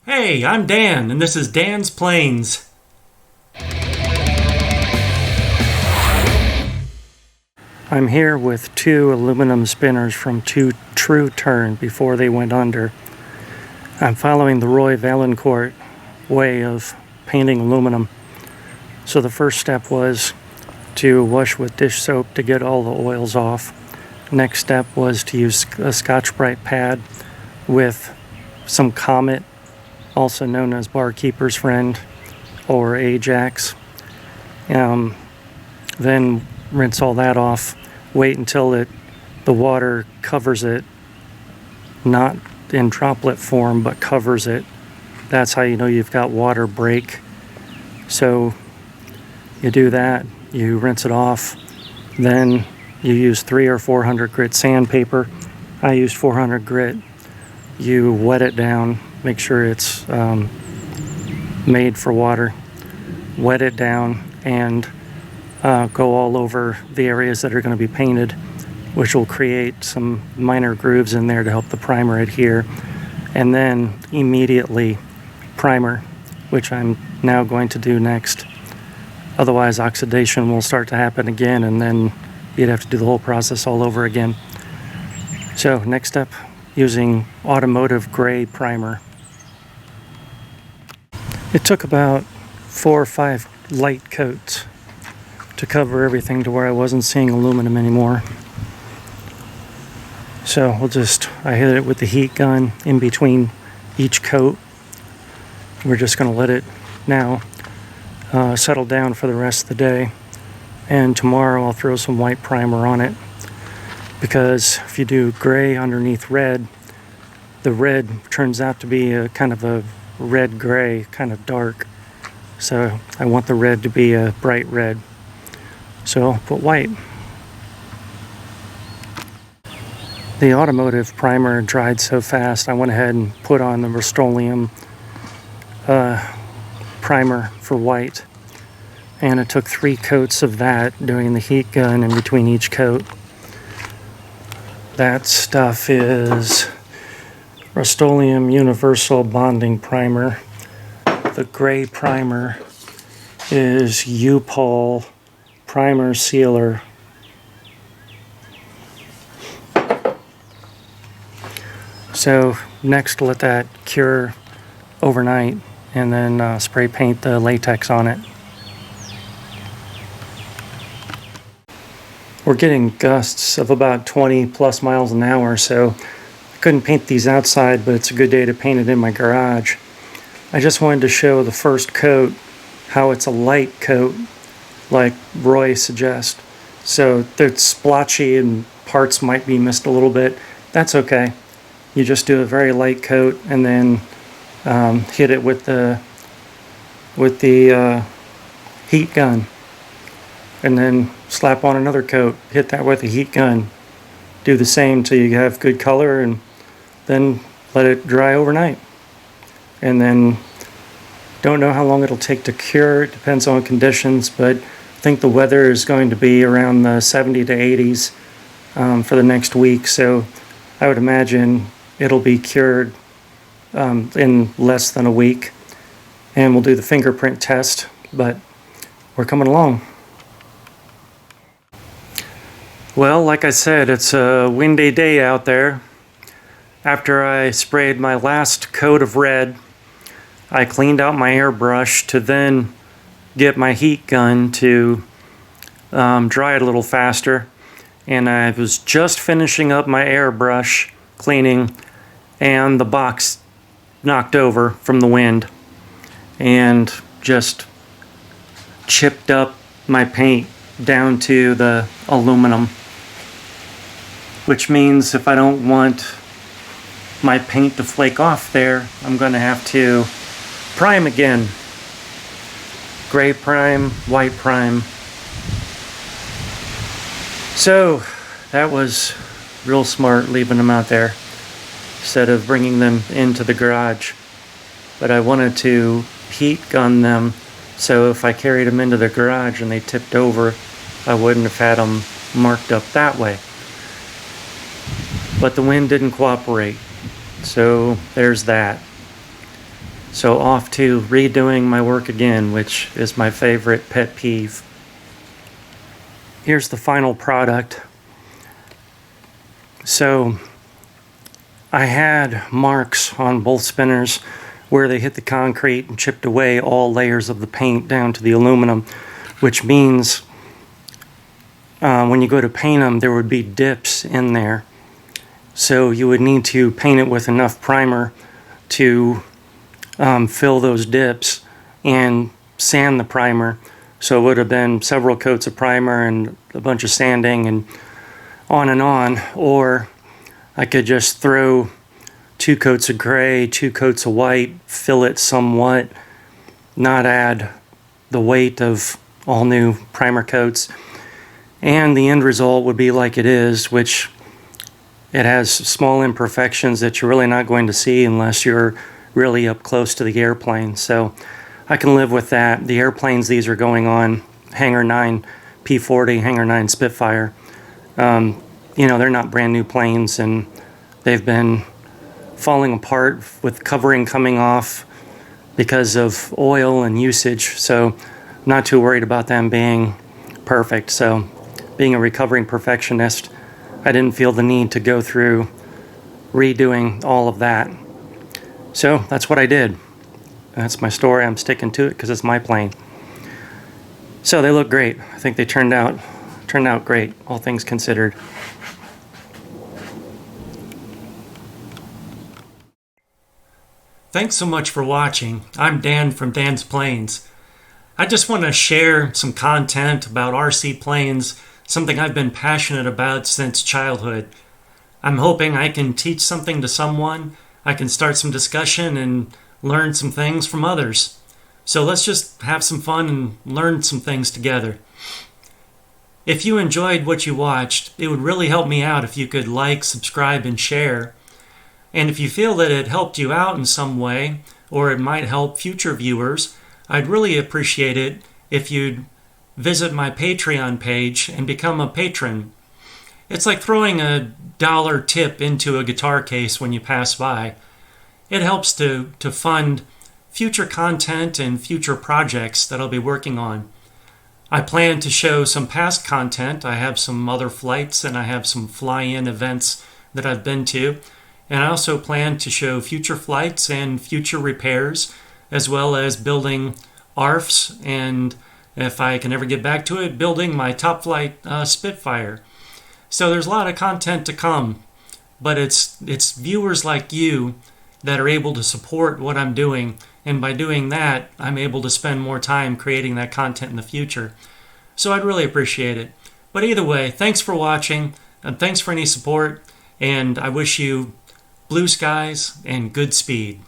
Hey, I'm Dan, and this is Dan's Planes. I'm here with two aluminum spinners from True Turn before they went under. I'm following the Roy Valancourt way of painting aluminum. So the first step was to wash with dish soap to get all the oils off. Next step was to use a Scotch-Brite pad with some Comet, also known as Barkeeper's Friend or Ajax. Then rinse all that off. Wait until the water covers it, not in droplet form, but covers it. That's how you know you've got water break. So you do that, you rinse it off, then you use 300 or 400 grit sandpaper. I used 400 grit. You wet it down, make sure it's made for water. Wet it down and go all over the areas that are going to be painted, which will create some minor grooves in there to help the primer adhere. And then immediately primer, which I'm now going to do next. Otherwise oxidation will start to happen again, and then you'd have to do the whole process all over again. So next step, using automotive gray primer. It took about 4 or 5 light coats to cover everything to where I wasn't seeing aluminum anymore. So I hit it with the heat gun in between each coat. We're just going to let it now settle down for the rest of the day. And tomorrow I'll throw some white primer on it, because if you do gray underneath red, the red turns out to be a kind of a red-gray, kind of dark. So I want the red to be a bright red. So I'll put white. The automotive primer dried so fast, I went ahead and put on the Rust-Oleum primer for white. And it took 3 coats of that, doing the heat gun in between each coat. That stuff is Rust-Oleum Universal Bonding Primer. The gray primer is U-Pol Primer Sealer. So next, let that cure overnight, and then spray paint the latex on it. We're getting gusts of about 20 plus miles an hour, so I couldn't paint these outside, but it's a good day to paint it in my garage. I just wanted to show the first coat, how it's a light coat, like Roy suggests. So it's splotchy and parts might be missed a little bit. That's okay. You just do a very light coat and then hit it with the heat gun. And then slap on another coat, hit that with a heat gun. Do the same till you have good color, and then let it dry overnight. And then don't know how long it'll take to cure. It depends on conditions, but I think the weather is going to be around the 70 to 80s for the next week. So I would imagine it'll be cured in less than a week. And we'll do the fingerprint test, but we're coming along. Well, like I said, it's a windy day out there. After I sprayed my last coat of red, I cleaned out my airbrush to then get my heat gun to dry it a little faster. And I was just finishing up my airbrush cleaning, and the box knocked over from the wind and just chipped up my paint down to the aluminum. Which means if I don't want my paint to flake off there, I'm going to have to prime again. Gray prime, white prime. So that was real smart, leaving them out there instead of bringing them into the garage. But I wanted to heat gun them, so if I carried them into the garage and they tipped over, I wouldn't have had them marked up that way. But the wind didn't cooperate, so there's that. So off to redoing my work again, which is my favorite pet peeve. Here's the final product. So I had marks on both spinners where they hit the concrete and chipped away all layers of the paint down to the aluminum, which means when you go to paint them, there would be dips in there. So you would need to paint it with enough primer to fill those dips and sand the primer. So it would have been several coats of primer and a bunch of sanding and on, or I could just throw 2 coats of gray, 2 coats of white, fill it somewhat, not add the weight of all new primer coats, and the end result would be like it is, which it has small imperfections that you're really not going to see unless you're really up close to the airplane. So I can live with that. The airplanes these are going on, Hangar 9 P-40, Hangar 9 Spitfire, they're not brand new planes, and they've been falling apart with covering coming off because of oil and usage. So not too worried about them being perfect. So being a recovering perfectionist, I didn't feel the need to go through redoing all of that. So that's what I did. That's my story. I'm sticking to it because it's my plane. So they look great. I think they turned out great, all things considered. Thanks so much for watching. I'm Dan from Dan's Planes. I just want to share some content about RC planes, something I've been passionate about since childhood. I'm hoping I can teach something to someone, I can start some discussion and learn some things from others. So let's just have some fun and learn some things together. If you enjoyed what you watched, it would really help me out if you could like, subscribe, and share. And if you feel that it helped you out in some way, or it might help future viewers, I'd really appreciate it if you'd visit my Patreon page and become a patron. It's like throwing a dollar tip into a guitar case when you pass by. It helps to fund future content and future projects that I'll be working on. I plan to show some past content. I have some other flights and I have some fly-in events that I've been to. And I also plan to show future flights and future repairs, as well as building ARFs, and if I can ever get back to it, building my top flight Spitfire. So there's a lot of content to come, but it's viewers like you that are able to support what I'm doing, and by doing that, I'm able to spend more time creating that content in the future. So I'd really appreciate it. But either way, thanks for watching, and thanks for any support, and I wish you blue skies and good speed.